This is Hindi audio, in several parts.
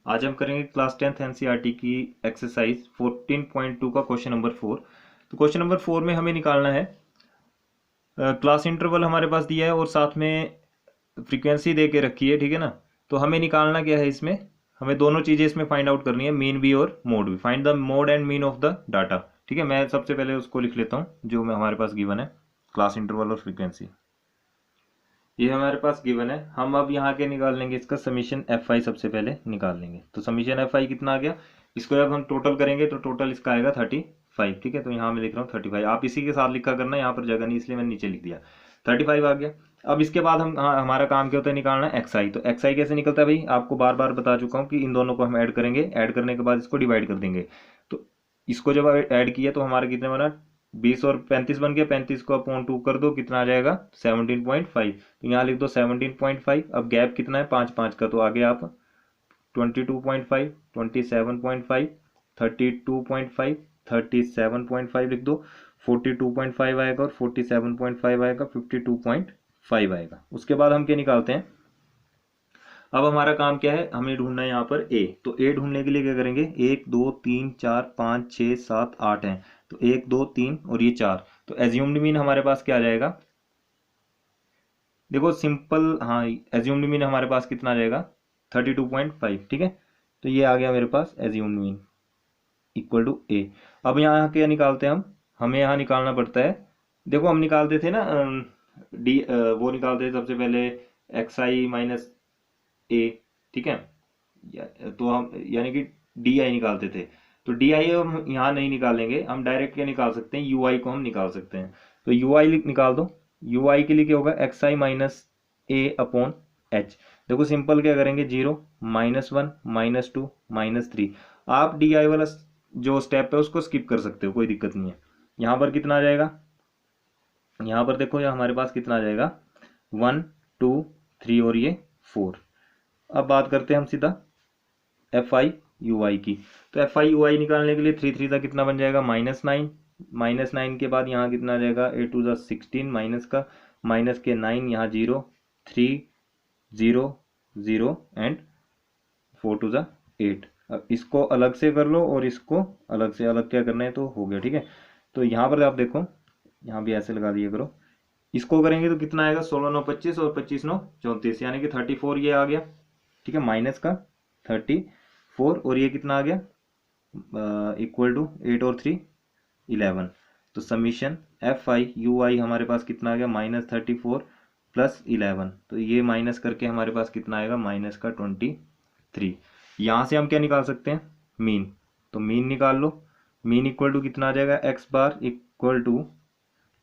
आज हम करेंगे क्लास 10th एनसीईआरटी की एक्सरसाइज 14.2 का क्वेश्चन नंबर 4। तो क्वेश्चन नंबर 4 में हमें निकालना है क्लास इंटरवल हमारे पास दिया है और साथ में फ्रीक्वेंसी दे के रखी है, ठीक है ना। तो हमें निकालना क्या है इसमें, हमें दोनों चीज़ें इसमें फाइंड आउट करनी है, मीन भी और मोड भी। Find the mode and mean of the data. ठीक है, मैं सबसे पहले उसको लिख लेता हूँ जो मैं हमारे पास गिवन है, क्लास इंटरवल और फ्रीक्वेंसी। ये हमारे पास गिवन है। हम अब यहाँ के निकाल लेंगे इसका समीशन एफ आई, सबसे पहले निकाल लेंगे। तो समीशन एफ आई कितना आ गया, इसको जब हम टोटल करेंगे तो टोटल इसका आएगा 35। ठीक है, तो यहाँ मैं लिख रहा हूँ 35। आप इसी के साथ लिखा करना, यहाँ पर जगह नहीं इसलिए मैंने नीचे लिख दिया। 35 आ गया। अब इसके बाद हम हमारा काम क्या होता है, निकालना है एक्स आई। तो एक्स आई कैसे निकलता है भाई, आपको बार बार बता चुका हूँ कि इन दोनों को हम ऐड करेंगे, ऐड करने के बाद इसको डिवाइड कर देंगे। तो इसको जब ऐड किया तो हमारा कितने बना, 20 और 35 बन गया। 35 को अपॉन 2 कर दो, कितना आ जाएगा 17.5। तो यहाँ लिख दो 17.5। अब गैप कितना है 5 का, तो आगे आप 22.5, 27.5, 32.5, 37.5 लिख दो। 42.5 आएगा और 47.5 आएगा, 52.5 आएगा। उसके बाद हम क्या निकालते हैं, अब हमारा काम क्या है, हमें ढूंढना है यहाँ पर ए। तो ए ढूंढने के लिए क्या करेंगे, 1 2 3 4 5 6 7 8 है। तो 1 2 3 और ये 4। तो एज्यूम्ड मीन हमारे पास क्या आ जाएगा, देखो सिंपल, हाँ एज्यूम्ड मीन हमारे पास कितना आ जाएगा 32.5। ठीक है, तो ये आ गया मेरे पास एज्यूम्ड मीन इक्वल टू ए। अब यहाँ क्या निकालते हैं हम, हमें यहाँ निकालना पड़ता है, देखो हम निकालते थे ना डी, वो निकालते थे सबसे पहले एक्स आई माइनस ए। ठीक है, तो हम यानी कि डी आई निकालते थे। तो डी आई हम यहाँ नहीं निकालेंगे, हम डायरेक्ट क्या निकाल सकते हैं, यू आई को हम निकाल सकते हैं। तो यू आई निकाल दो। यू आई के लिए क्या होगा, एक्स आई माइनस ए अपॉन एच। देखो सिंपल क्या करेंगे, 0 -1 -2 -3। आप डी आई वाला जो स्टेप है उसको स्किप कर सकते हो, कोई दिक्कत नहीं है। यहाँ पर कितना आ जाएगा, यहाँ पर देखो यहाँ हमारे पास कितना आ जाएगा 1 2 3 और ये 4। अब बात करते हैं हम सीधा एफ आई यू आई की। तो एफ आई यू आई निकालने के लिए 3 3 का कितना बन जाएगा -9। -9 के बाद यहाँ कितना आ जाएगा 8 2 16, माइनस का माइनस के 9, यहाँ 0 3 0 0 एंड 4 2 8। अब इसको अलग से कर लो और इसको अलग से अलग क्या करना है, तो हो गया। ठीक है, तो यहाँ पर आप देखो, यहाँ भी ऐसे लगा दिया करो। इसको करेंगे तो कितना आएगा 16 9 25 और 25 9 34, यानी कि 34 ये आ गया। ठीक है, माइनस का 34 और ये कितना आ गया इक्वल टू 8 और 3 11। तो समीशन एफ आई यू आई हमारे पास कितना आ गया -34 प्लस 11। तो ये माइनस करके हमारे पास कितना आएगा -23। यहाँ से हम क्या निकाल सकते हैं, मीन। तो मीन निकाल लो। मीन इक्वल टू कितना आ जाएगा, x bar equal to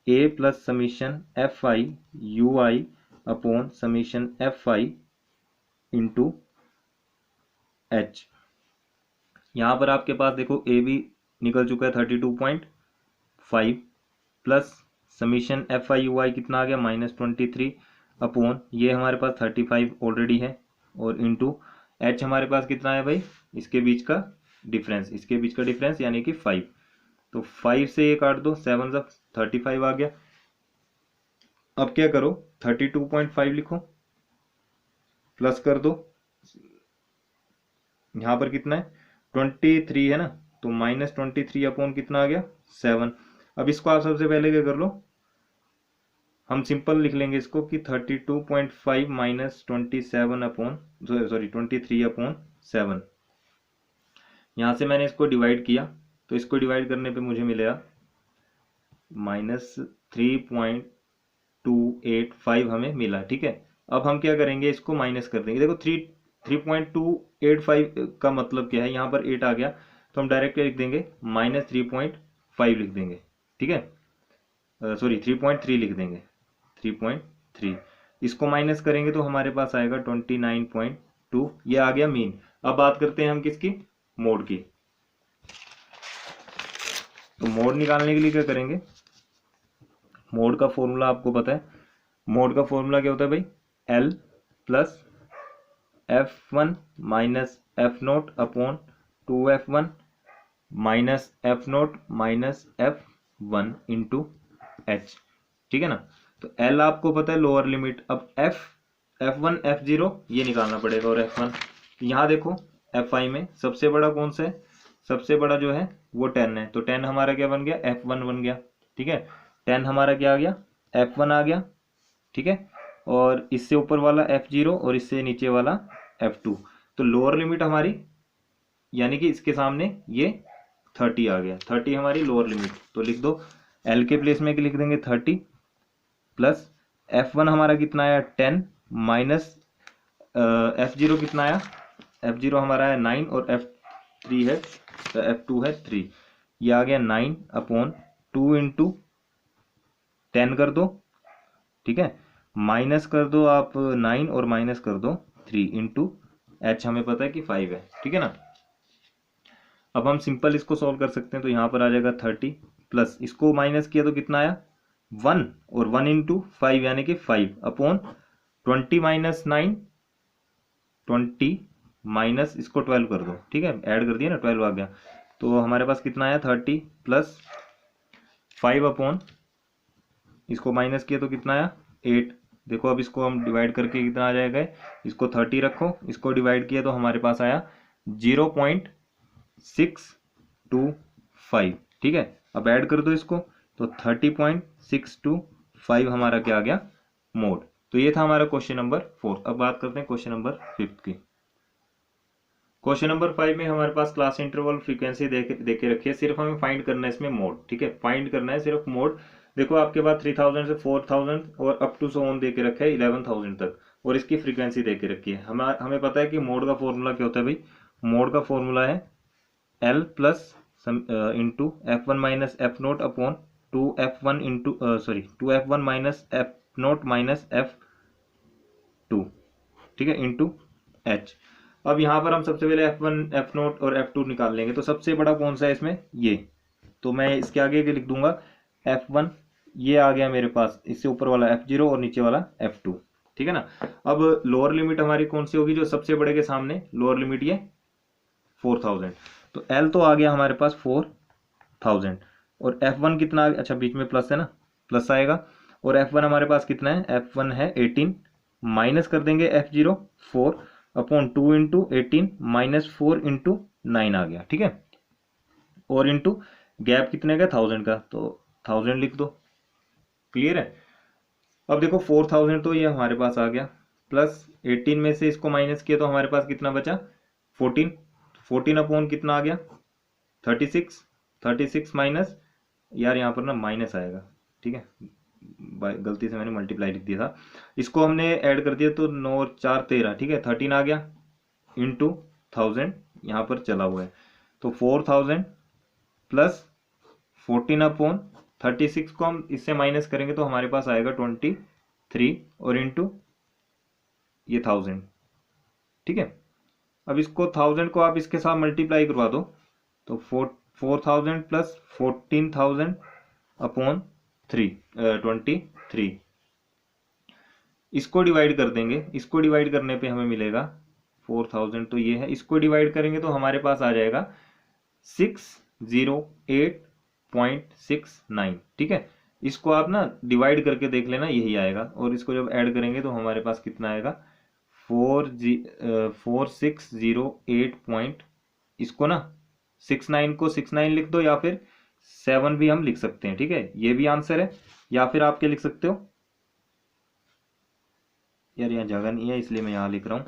a plus summation F I you i upon summation F i into h. यहाँ पर आपके पास देखो ए भी निकल चुका है 32.5 plus summation F I you I कितना आ गया -23 अपॉन ये हमारे पास 35 ऑलरेडी है, और इंटू एच हमारे पास कितना है भाई, इसके बीच का डिफरेंस, इसके बीच का डिफरेंस यानी कि 5। तो 5 से ये काट दो, 7 से 35 आ गया। अब क्या करो 32.5 लिखो, प्लस कर दो, यहाँ पर कितना है 23 है ना, तो -23 अपॉन कितना आ गया 7। अब इसको आप सबसे पहले क्या कर लो, हम सिंपल लिख लेंगे इसको कि 32.5 माइनस 27 अपॉन, सॉरी 23 अपॉन 7। यहाँ से मैंने इसको डिवाइड किया, तो इसको डिवाइड करने पे मुझे मिलेगा -3.285 हमें मिला। ठीक है, अब हम क्या करेंगे, इसको माइनस कर देंगे। देखो 3.285 का मतलब क्या है, यहाँ पर 8 आ गया तो हम डायरेक्ट लिख देंगे -3.5 लिख देंगे। ठीक है, सॉरी 3.3 लिख देंगे, 3.3। इसको माइनस करेंगे तो हमारे पास आएगा 29.2। ये आ गया मीन। अब बात करते हैं हम किसकी, मोड की। तो मोड निकालने के लिए क्या करेंगे, मोड का फॉर्मूला आपको पता है। मोड का फॉर्मूला क्या होता है भाई, L plus F1 minus F naught upon 2F1 minus F note minus F1 into H. ठीक है ना, तो L आपको पता है लोअर लिमिट। अब F F1 F0 ये निकालना पड़ेगा, और F1 यहाँ देखो Fi में सबसे बड़ा कौन सा है, सबसे बड़ा जो है वो 10 है, तो 10 हमारा क्या बन गया, F1 बन गया। ठीक है, 10 हमारा क्या आ गया, F1 आ गया। ठीक है, और इससे ऊपर वाला F0 और इससे नीचे वाला F2। तो लोअर लिमिट हमारी, यानी कि इसके सामने ये 30 आ गया, 30 हमारी लोअर लिमिट। तो लिख दो L के प्लेस में लिख देंगे 30 प्लस F1 हमारा कितना आया 10 माइनस F0 कितना आया, F0 हमारा है 9 और F3 है, तो F2 है 3। ये आ गया 9 अपॉन 2 इंटू 10 कर दो। ठीक है, माइनस कर दो आप 9 और माइनस कर दो 3 इंटू H हमें पता है कि 5 है। ठीक है ना, अब हम सिंपल इसको सॉल्व कर सकते हैं, तो यहाँ पर आ जाएगा 30 प्लस इसको माइनस किया तो कितना आया 1, और 1 इंटू 5 यानी कि 5 अपॉन 20 माइनस 9, 20 माइनस इसको 12 कर दो। ठीक है, ऐड कर दिया ना, 12 आ गया, तो हमारे पास कितना आया 30 प्लस 5 अपॉन इसको माइनस किया तो कितना आया 8। देखो अब इसको हम डिवाइड करके कितना आ जाएगा, इसको 30 रखो, इसको डिवाइड किया तो हमारे पास आया 0.625। ठीक है, अब ऐड कर दो इसको, तो 30.625 हमारा क्या आ गया मोड। तो ये था हमारा क्वेश्चन नंबर 4। अब बात करते हैं क्वेश्चन नंबर 5 की। क्वेश्चन नंबर 5 में हमारे पास क्लास इंटरवल फ्रीक्वेंसी देके रखी है, सिर्फ हमें फाइंड करना है इसमें मोड। ठीक है, फाइंड करना है सिर्फ मोड। देखो आपके पास 3000 से 4000 और अप टू सो ऑन देके रखा है 11000 तक, और इसकी फ्रीक्वेंसी देके रखी है। हमें पता है कि मोड का फॉर्मूला क्या होता है भाई, मोड का फॉर्मूला है L plus into F1 minus F naught upon 2F1 into 2F1 minus F note minus F2। ठीक है, इंटू H। अब यहाँ पर हम सबसे पहले F1 F नोट और F2 निकाल लेंगे, तो सबसे बड़ा कौन सा है इसमें, ये, तो मैं इसके आगे लिख दूंगा F1, ये आ गया मेरे पास, इससे ऊपर वाला F0 और नीचे वाला F2। ठीक है ना, अब लोअर लिमिट हमारी कौन सी होगी, जो सबसे बड़े के सामने लोअर लिमिट ये 4000, तो L तो आ गया हमारे पास 4000, और F1 कितना आ गया, अच्छा बीच में प्लस है ना, प्लस आएगा, और F1 हमारे पास कितना है, F1 है 18, माइनस कर देंगे F0 4 upon 2 into 18 minus 4 into 9 आ गया। ठीक है, और इंटू गैप कितने का 1000 का, तो 1000 लिख दो। क्लियर है, अब देखो 4000 तो ये हमारे पास आ गया, प्लस 18 में से इसको माइनस किया तो हमारे पास कितना बचा 14, 14 अपॉन कितना आ गया 36, 36 माइनस, यार यहाँ पर ना माइनस आएगा। ठीक है, गलती से मैंने मल्टीप्लाई लिख दिया था, इसको हमने ऐड कर दिया तो 9 और 4 13। ठीक है, 13 आ गया इंटू 1000 यहाँ पर चला हुआ है, तो 4000 प्लस 14 अपॉन 36 को हम इससे माइनस करेंगे तो हमारे पास आएगा 23 और इंटू ये 1000। ठीक है, अब इसको 1000 को आप इसके साथ मल्टीप्लाई करवा दो, तो 4000 प्लस 14000 अपॉन 23, इसको डिवाइड कर देंगे, इसको डिवाइड करने पे हमें मिलेगा 4000, तो ये है, इसको डिवाइड करेंगे तो हमारे पास आ जाएगा 608.69। ठीक है, इसको आप ना डिवाइड करके देख लेना, यही आएगा, और इसको जब ऐड करेंगे तो हमारे पास कितना आएगा 4608 इसको ना 69 को 69 लिख दो, या फिर 7 भी हम लिख सकते हैं। ठीक है, ये भी आंसर है, या फिर आप क्या लिख सकते हो, यार यहाँ जगह नहीं है इसलिए मैं यहाँ लिख रहा हूँ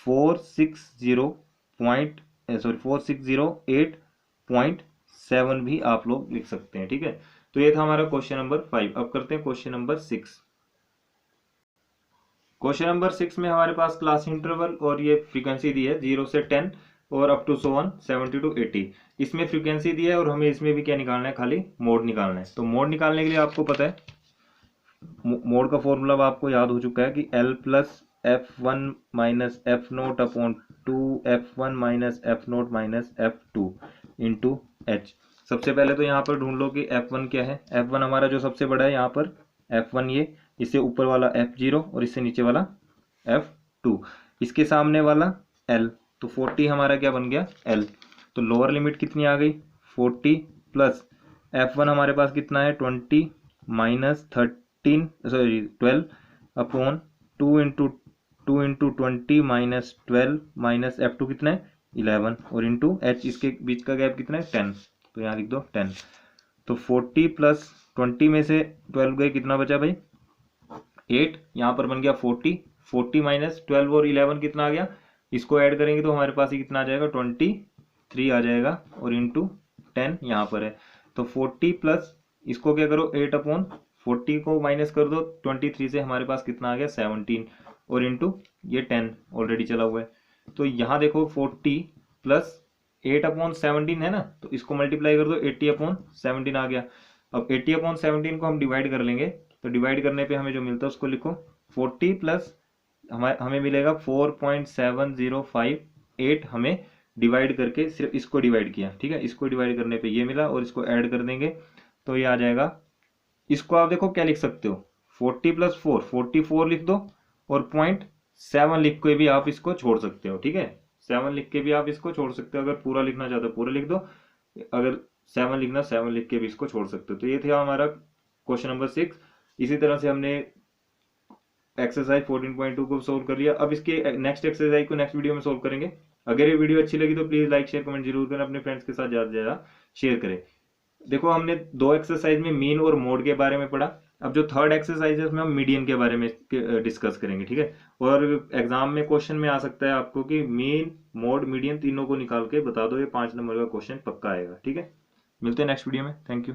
4608.7 भी आप लोग लिख सकते हैं। ठीक है, तो ये था हमारा क्वेश्चन नंबर 5। अब करते हैं क्वेश्चन नंबर 6। क्वेश्चन नंबर 6 में हमारे पास क्लास इंटरवल और ये फ्रीक्वेंसी दी है 0 से 10 और up to so on 70 to 80। इसमें फ्रीक्वेंसी दी है और हमें इसमें भी क्या निकालना है, खाली मोड निकालना है। तो मोड निकालने के लिए आपको पता है मोड का फॉर्मूला आपको याद हो चुका है कि L plus F1 minus F naught upon 2F1 minus F note minus F2 into H। सबसे पहले तो यहाँ पर ढूंढ लो कि F1 क्या है, F1 हमारा जो सबसे बड़ा है यहाँ पर F1, ये इससे ऊपर वाला F0 और इससे नीचे वाला F2, इसके सामने वाला L, तो 40 हमारा क्या बन गया L। तो लोअर लिमिट कितनी आ गई 40 प्लस F1 हमारे पास कितना है 20 minus 12 upon 2 into 20 minus 12 minus F2 कितना है 11 और इंटू h, इसके बीच का गैप कितना है 10, तो यहाँ लिख दो 10। तो 40 प्लस 20 में से 12 गए, कितना बचा भाई 8, यहाँ पर बन गया 40, 40 माइनस 12 और 11 कितना आ गया, इसको ऐड करेंगे तो हमारे पास ही कितना आ जाएगा 23 आ जाएगा, और इंटू 10 यहाँ पर है। तो 40 प्लस इसको क्या करो 8/40 को माइनस कर दो 23 से, हमारे पास कितना आ गया 17, और इंटू ये 10 ऑलरेडी चला हुआ है। तो यहाँ देखो 40 प्लस 8/17 है ना, तो इसको मल्टीप्लाई कर दो 80/17 आ गया। अब 80/17 को हम डिवाइड कर लेंगे, तो डिवाइड करने पे हमें जो मिलता है उसको लिखो 40 प्लस हमें मिलेगा 4.7058, हमें डिवाइड करके सिर्फ इसको डिवाइड किया, ठीक है, इसको डिवाइड करने पे ये मिला, और इसको ऐड कर देंगे तो ये आ जाएगा। इसको आप देखो क्या लिख सकते हो 40 प्लस 4, 44 लिख दो, और 0.7 लिख के भी आप इसको छोड़ सकते हो, ठीक है, 7 लिख के भी आप इसको छोड़ सकते हो, अगर पूरा लिखना चाहते हो पूरा लिख दो, अगर 7 लिखना 7 लिख के भी इसको छोड़ सकते हो। तो ये था हमारा क्वेश्चन नंबर 6। इसी तरह से हमने एक्सरसाइज 14.2 को सोल्व कर लिया। अब इसके नेक्स्ट एक्सरसाइज को नेक्स्ट वीडियो में सोल्व करेंगे। अगर ये वीडियो अच्छी लगी तो प्लीज लाइक शेयर कमेंट जरूर करें, अपने फ्रेंड्स के साथ ज्यादा से ज्यादा शेयर करें। देखो हमने 2 एक्सरसाइज में मीन और मोड के बारे में पढ़ा, अब जो थर्ड एक्सरसाइज है उसमें हम मीडियन के बारे में डिस्कस करेंगे, ठीक है। और एग्जाम में क्वेश्चन में आ सकता है आपको कि मीन मोड मीडियन तीनों को निकाल के बता दो, ये 5 नंबर का क्वेश्चन पक्का आएगा, ठीक है। मिलते हैं नेक्स्ट वीडियो में, थैंक यू।